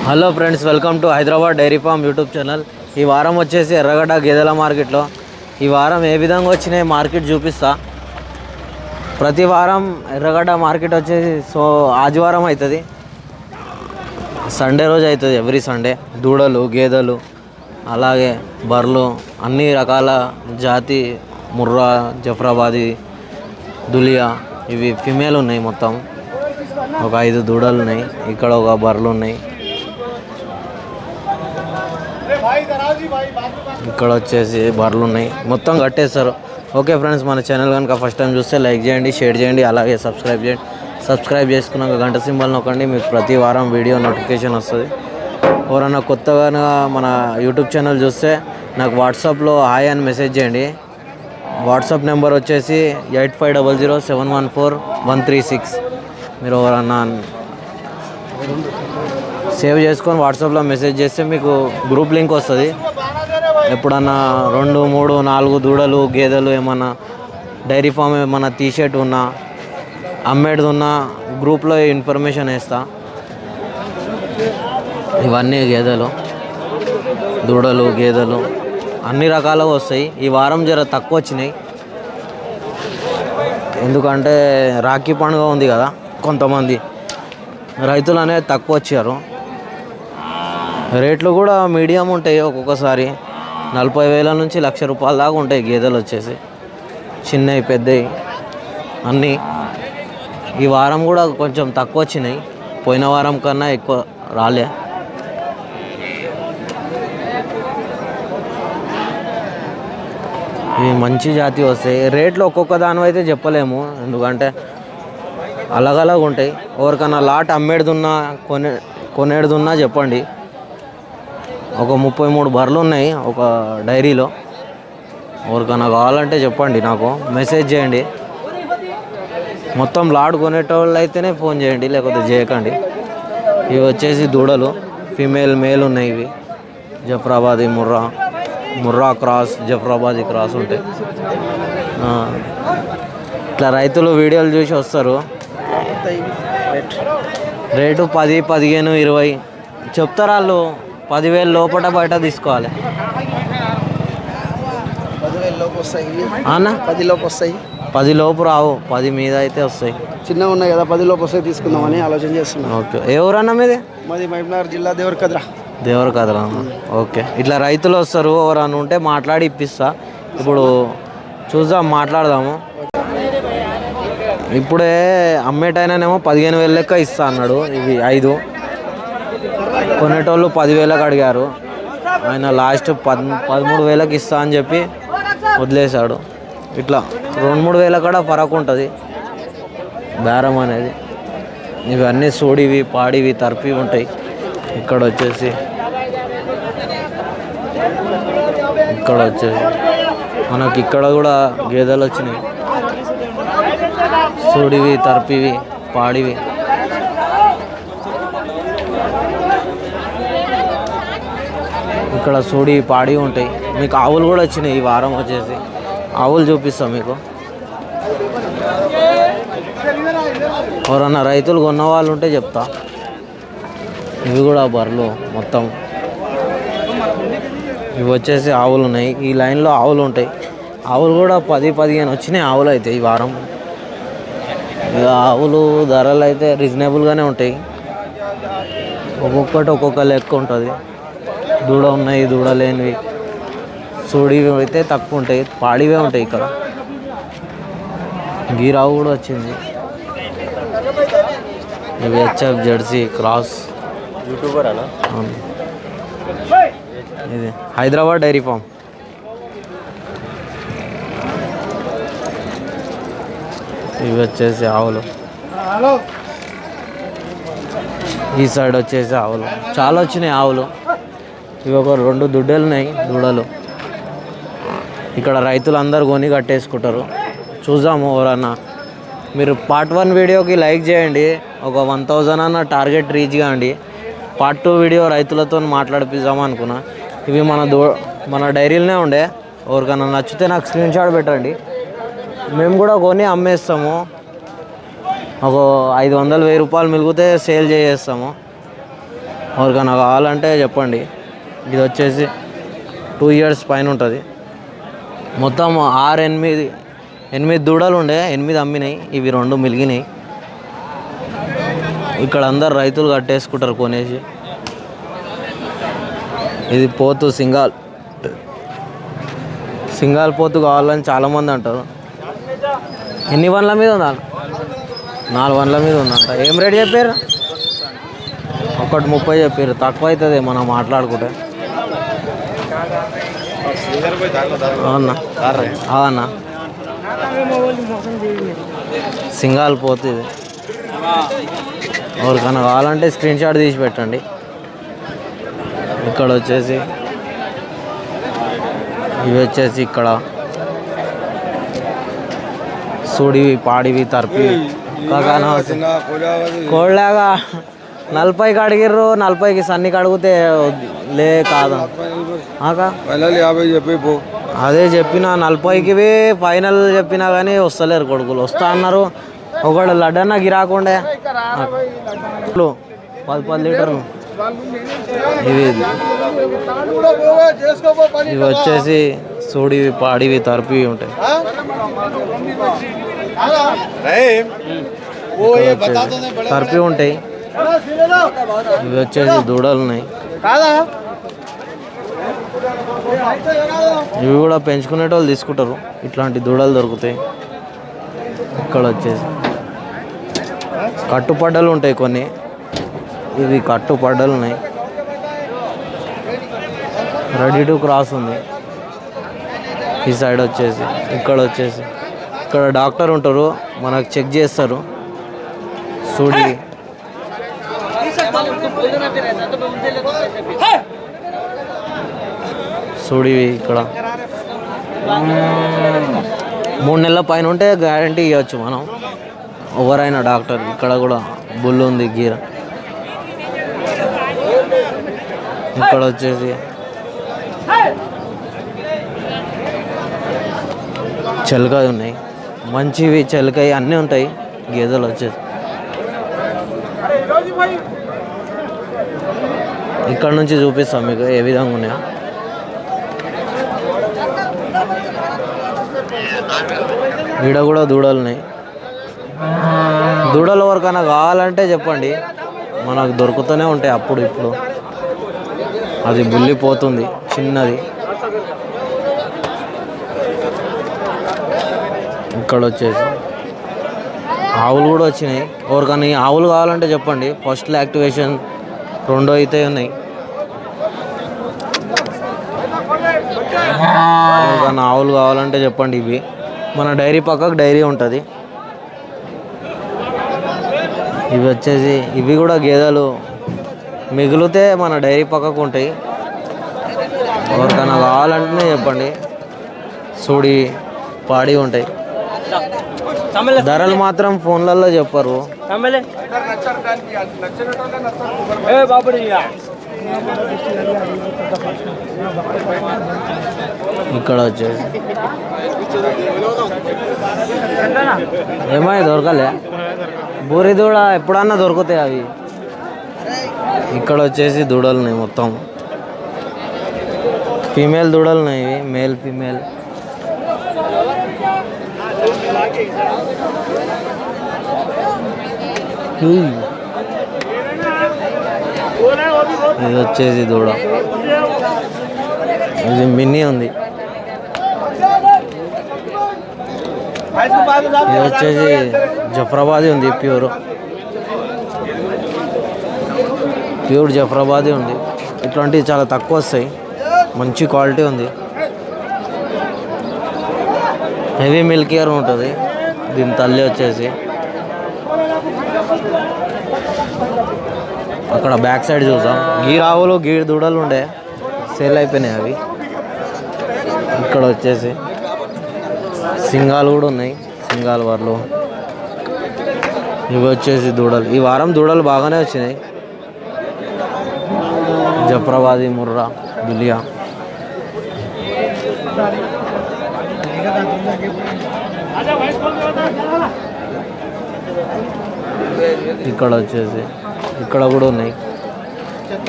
Hello friends, welcome to Hyderabad dairy farm YouTube channel. ఈ వారం వచ్చేసి ఎర్రగడ్డ గేదెల మార్కెట్లో ఈ వారం ఏ విధంగా వచ్చినాయి మార్కెట్ చూపిస్తా. ప్రతి వారం ఎర్రగడ్డ మార్కెట్ వచ్చేసి ఆదివారం అవుతుంది, సండే రోజు అవుతుంది. ఎవ్రీ సండే దూడలు, గేదెలు, అలాగే బర్రెలు, అన్ని రకాల జాతి ముర్రా, జఫ్రాబాదీ, దులియా ఇవి ఫిమేల్ ఉన్నాయి. మొత్తం ఒక 5 దూడలు ఉన్నాయి. ఇక్కడ ఒక బర్రెలు ఉన్నాయి. ఇక్కడ వచ్చేసి బర్రెలు ఉన్నాయి. మొత్తం కట్టేస్తారు. ఓకే ఫ్రెండ్స్, మన ఛానల్ కనుక ఫస్ట్ టైం చూస్తే లైక్ చేయండి, షేర్ చేయండి, అలాగే సబ్స్క్రైబ్ చేయండి. సబ్స్క్రైబ్ చేసుకున్నాక గంట సింబల్ నొక్కండి, మీకు ప్రతి వారం వీడియో నోటిఫికేషన్ వస్తుంది. ఎవరన్నా కొత్తగా మన యూట్యూబ్ ఛానల్ చూస్తే నాకు వాట్సాప్లో హాయ్ అని మెసేజ్ చేయండి. వాట్సాప్ నెంబర్ వచ్చేసి 8500714136. మీరు ఎవరన్నా సేవ్ చేసుకొని వాట్సాప్లో మెసేజ్ చేస్తే మీకు గ్రూప్ లింక్ వస్తుంది. ఎప్పుడన్నా 2, 3, 4 దూడలు, గేదెలు, ఏమన్నా డైరీ ఫామ్ ఏమన్నా తీసేట్టు ఉన్నా, అమ్మేది ఉన్నా గ్రూప్లో ఇన్ఫర్మేషన్ వేస్తా. ఇవన్నీ గేదెలు, దూడలు, గేదెలు అన్ని రకాలుగా వస్తాయి. ఈ వారం జర తక్కువ వచ్చినాయి, ఎందుకంటే రాఖీ పండుగ ఉంది కదా. కొంతమంది రైతులు అనేది తక్కువ వచ్చారు. రేట్లు కూడా మీడియం ఉంటాయి. ఒక్కొక్కసారి 40,000 నుంచి ₹1,00,000 దాకా ఉంటాయి గేదెలు వచ్చేసి. చిన్నవి, పెద్దవి అన్నీ. ఈ వారం కూడా కొంచెం తక్కువ వచ్చినాయి, పోయిన వారం కన్నా ఎక్కువ రాలే. ఇవి మంచి జాతి వస్తాయి. రేట్లు ఒక్కొక్క దాని అయితే చెప్పలేము, ఎందుకంటే అలగలగా ఉంటాయి. ఎవరికన్నా లాట్ అమ్మేడుదున్నా కొనేడుదున్నా చెప్పండి. ఒక 33 బర్రెలు ఉన్నాయి ఒక డైరీలో. ఎవరికన్నా కావాలంటే చెప్పండి, నాకు మెసేజ్ చేయండి. మొత్తం లాట్ కొనేటోళ్ళు అయితేనే ఫోన్ చేయండి, లేకపోతే చేయకండి. ఇవి వచ్చేసి దూడలు, ఫీమేల్, మేల్ ఉన్నాయి. ఇవి జఫ్రాబాదీ, ముర్రా క్రాస్, జఫ్రాబాదీ క్రాస్ ఉంటాయి. ఇట్లా రైతులు వీడియోలు చూసి వస్తారు. రేటు 10, 15, 20 చెప్తారు వాళ్ళు. 10,000 లోపల బయట తీసుకోవాలి. 10,000 లోపు వస్తాయి అన్న. 10 లోపు వస్తాయి. 10 లోపు రావు, 10 మీద అయితే వస్తాయి. చిన్నగా ఉన్నాయి కదా, 10 లోపు వస్తాయి తీసుకుందామని ఆలోచన చేస్తున్నాను. ఓకే, ఎవరన్నా మీది? మాది మహబూబ్నగర్ జిల్లా దేవరకద్ర. ఓకే, ఇట్లా రైతులు వస్తారు. ఎవరన్నా ఉంటే మాట్లాడి ఇప్పిస్తా. ఇప్పుడు చూద్దాం, మాట్లాడదాము. ఇప్పుడే అమ్మేటైనానేమో 15,000 లెక్క ఇస్తా అన్నాడు. ఇవి 5 కొనేటోళ్ళు 10,000కి అడిగారు. ఆయన లాస్ట్ 13,000కి ఇస్తా అని చెప్పి వదిలేశాడు. ఇట్లా 2-3 వేల కూడా ఫరక్ ఉంటుంది బేరం అనేది. ఇవన్నీ సోడివి, పాడివి, తర్పివి ఉంటాయి. ఇక్కడ వచ్చేసి మనకి ఇక్కడ కూడా గేదెలు వచ్చినాయి. సోడివి, తర్పివి, పాడివి. ఇక్కడ సోడి, పాడి ఉంటాయి. మీకు ఆవులు కూడా వచ్చినాయి ఈ వారం వచ్చేసి. ఆవులు చూపిస్తాం మీకు. ఎవరన్నా రైతులు కొన్న వాళ్ళు ఉంటే చెప్తా. ఇవి కూడా బర్రెలు మొత్తం. ఇవి వచ్చేసి ఆవులు ఉన్నాయి. ఈ లైన్లో ఆవులు ఉంటాయి. ఆవులు కూడా 10, 15 వచ్చినాయి ఆవులు అయితే ఈ వారం. ఇక ఆవులు ధరలు అయితే రీజనబుల్గానే ఉంటాయి. ఒక్కొక్కటి ఒక్కొక్క లెక్క ఉంటుంది. దూడ ఉన్నాయి, దూడ లేనివి, సూడివి అయితే తక్కువ ఉంటాయి, పాడివే ఉంటాయి. ఇక్కడ గీరావు కూడా వచ్చింది. ఇవి హెచ్ఎఫ్ జెర్సీ క్రాస్. యూట్యూబర్ అలా. ఇది హైదరాబాద్ డైరీ ఫామ్. ఇవి వచ్చేసి ఆవులు. ఈ సైడ్ వచ్చేసి ఆవులు చాలా వచ్చినాయి ఆవులు. ఇవి ఒక 2 దుడ్డలు ఉన్నాయి, దూడలు. ఇక్కడ రైతులు అందరు కొని కట్టేసుకుంటారు. చూద్దాము. ఎవరన్నా మీరు పార్ట్ 1 వీడియోకి లైక్ చేయండి. ఒక 1000 అన్న టార్గెట్ రీచ్ కాండి. పార్ట్ 2 వీడియో రైతులతో మాట్లాడిపిద్దాము అనుకున్నా. ఇవి మన డైరీలోనే ఉండే. ఎవరికన్నా నచ్చితే నాకు స్క్రీన్ షాట్ పెట్టండి. మేము కూడా కొని అమ్మేస్తాము. ఒక 500, 1000 రూపాయలు మిగిలితే సేల్ చేసేస్తాము. ఎవరికైనా కావాలంటే చెప్పండి. ఇది వచ్చేసి 2 ఇయర్స్ పైన ఉంటుంది. మొత్తం 8 దూడలు ఉండే, 8 అమ్మినాయి, ఇవి 2 మిలిగినాయి. ఇక్కడ అందరు రైతులు కట్టేసుకుంటారు కొనేసి. ఇది పోతు సింగాల్ పోతు కావాలని చాలామంది అంటారు. ఎన్ని వన్ల మీద ఉందా? 4 వన్ల మీద ఉందంట. ఏం రేట్ చెప్పారు? 130 చెప్పారు. తక్కువ అవుతుంది మనం మాట్లాడుకుంటే. అవునా అవునా, సింగాల్ పోతు ఇది. ఎవరికైనా కావాలంటే స్క్రీన్ షాట్ తీసి పెట్టండి. ఇక్కడ వచ్చేసి ఇవి వచ్చేసి ఇక్కడ సూడివి, పాడివి, తర్పివి. కోళ్ళగా 40కి అడిగిర్రు, 40కి సన్నికి అడిగితే లే కాదు. అదే చెప్పిన 40కి ఫైనల్ చెప్పినా కానీ వస్తలేరు కొడుకులు. వస్తా అన్నారు. ఒకడు లడ్డన్న గిరాకుండే 10 లీటర్లు. ఇవి వచ్చేసి సూడివి, పాడివి, తర్పివి ఉంటాయి. తర్పి ఉంటాయి. ఇవి వచ్చేసి దూడలు ఉన్నాయి. ఇవి కూడా పెంచుకునేటోళ్ళు తీసుకుంటారు. ఇట్లాంటి దూడలు దొరుకుతాయి. ఇక్కడ వచ్చేసి కట్టుపడ్డలు ఉంటాయి కొన్ని. ఇవి కట్టుపడ్డలు ఉన్నాయి. రెడీ టు క్రాస్ ఉంది. ఈ సైడ్ వచ్చేసి ఇక్కడ డాక్టర్ ఉంటారు, మనకు చెక్ చేస్తారు. సూడి ఇక్కడ 3 నెలల పైన ఉంటే గ్యారంటీ ఇవ్వచ్చు మనం, ఎవరైనా డాక్టర్. ఇక్కడ కూడా బుల్ ఉంది, గీర. ఇక్కడ వచ్చేసి చిలకాయ ఉన్నాయి, మంచివి చిలకాయ అన్నీ ఉంటాయి. గేదెలు వచ్చేసి ఇక్కడ నుంచి చూపిస్తాం మీకు ఏ విధంగా ఉన్నాయో. ఈడ కూడా దూడలు ఉన్నాయి. దూడలు ఎవరికైనా కావాలంటే చెప్పండి, మనకు దొరుకుతూనే ఉంటాయి అప్పుడు ఇప్పుడు. అది బుల్లిపోతుంది చిన్నది. ఇక్కడ వచ్చేసి ఆవులు కూడా వచ్చినాయి. ఎవరికైనా ఆవులు కావాలంటే చెప్పండి. ఫస్ట్ యాక్టివేషన్ 2 అయితే ఉన్నాయి. ఎవరికైనా ఆవులు కావాలంటే చెప్పండి. ఇవి మన డైరీ పక్కకు డైరీ ఉంటుంది. ఇవి వచ్చేసి ఇవి కూడా గేదెలు మిగిలితే మన డైరీ పక్కకు ఉంటాయి. ఎవరికైనా కావాలంటేనే చెప్పండి. సూడి, పాడి ఉంటాయి. ధరలు మాత్రం ఫోన్లలో చెప్పరు. ఇక్కడ వచ్చేసి ఏమై దొరకలే, బూరి దూడ ఎప్పుడన్నా దొరుకుతాయి అవి. ఇక్కడ వచ్చేసి దూడలు ఉన్నాయి, మొత్తం ఫీమేల్ దూడలు ఉన్నాయి. Male female. ఇది వచ్చేసి దూడ, ఇది మిన్నీ ఉంది. ఇది వచ్చేసి జఫ్రాబాదీ ఉంది, ప్యూర్ జఫ్రాబాదీ ఉంది. ఇట్లాంటివి చాలా తక్కువ వస్తాయి, మంచి క్వాలిటీ ఉంది. హెవీ మిల్క్ ఇయర్ ఉంటుంది దీని తల్లి వచ్చేసి. అక్కడ బ్యాక్ సైడ్ చూసాం గీర్ ఆవులు, గీర్ దూడలు ఉండే, సేల్ అయిపోయినాయి అవి. ఇక్కడ వచ్చేసి సింగాలు కూడా ఉన్నాయి, సింగాల్ వర్లు. ఇవి వచ్చేసి దూడలు. ఈ వారం దూడలు బాగానే వచ్చినాయి. జఫ్రాబాదీ, ముర్రా, దులియా. ఇక్కడ వచ్చేసి ఇక్కడ కూడా ఉన్నాయి.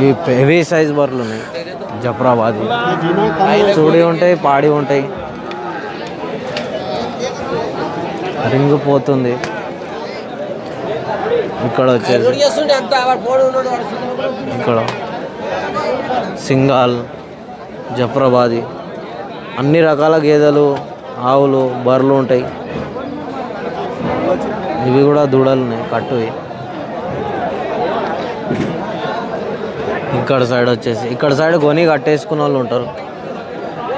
ఈ హెవీ సైజ్ బర్రెలు ఉన్నాయి జఫ్రాబాదీ. చూడి ఉంటాయి, పాడి ఉంటాయి. రింగు పోతుంది. ఇక్కడ వచ్చేసి ఇక్కడ సింగాల్, జఫ్రాబాదీ అన్ని రకాల గేదెలు, ఆవులు, బర్రెలు ఉంటాయి. ఇవి కూడా దూడలు ఉన్నాయి కట్టువి. ఇక్కడ సైడ్ వచ్చేసి ఇక్కడ సైడ్ కొని కట్టేసుకున్న వాళ్ళు ఉంటారు.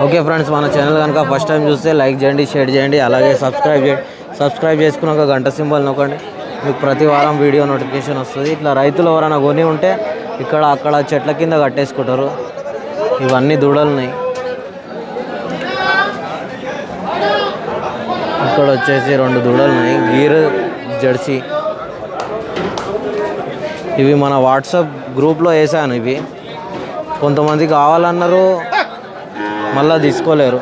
ఓకే ఫ్రెండ్స్, మన ఛానల్ కనుక ఫస్ట్ టైం చూస్తే లైక్ చేయండి, షేర్ చేయండి, అలాగే సబ్స్క్రైబ్ చేసుకున్నాక గంట సింబల్ నొక్కండి. మీకు ప్రతి వారం వీడియో నోటిఫికేషన్ వస్తుంది. ఇట్లా రైతులు ఎవరైనా కొని ఉంటే ఇక్కడ అక్కడ చెట్ల కింద కట్టేసుకుంటారు. ఇవన్నీ దూడలు ఉన్నాయి. ఇక్కడ వచ్చేసి 2 దూడలు ఉన్నాయి, గీర్ జెర్సీ. ఇవి మన వాట్సాప్ గ్రూప్లో వేసాను. ఇవి కొంతమంది కావాలన్నారు, మళ్ళీ తీసుకోలేరు.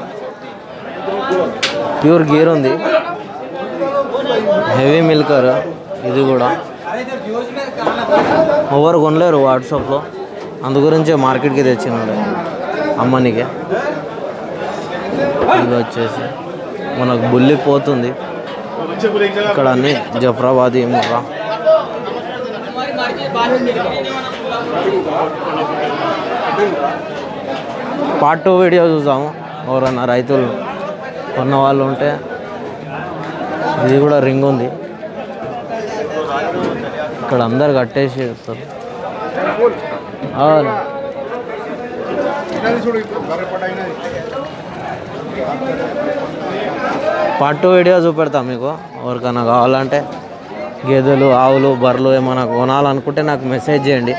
ప్యూర్ గీర్ ఉంది, హెవీ మిల్కర్. ఇది కూడా ఎవరు కొనలేరు వాట్సాప్లో, అందు గురించే మార్కెట్కి తెచ్చినాడు అమ్మనికి. ఇది వచ్చేసి మనకు బుల్లి పోతుంది. ఇక్కడ అన్ని జఫ్రాబాదీ ముర్రా. పార్ట్ 2 వీడియో చూద్దాము. ఎవరన్నా రైతులు కొన్న వాళ్ళు ఉంటే. ఇది కూడా రింగ్ ఉంది. ఇక్కడ అందరు కట్టేసి వస్తారు. పార్ట్ 2 వీడియో చూపెడతాం మీకు. ఎవరికైనా కావాలంటే గేదెలు, ఆవులు, బర్రెలు ఏమైనా కొనాలనుకుంటే నాకు మెసేజ్ చేయండి.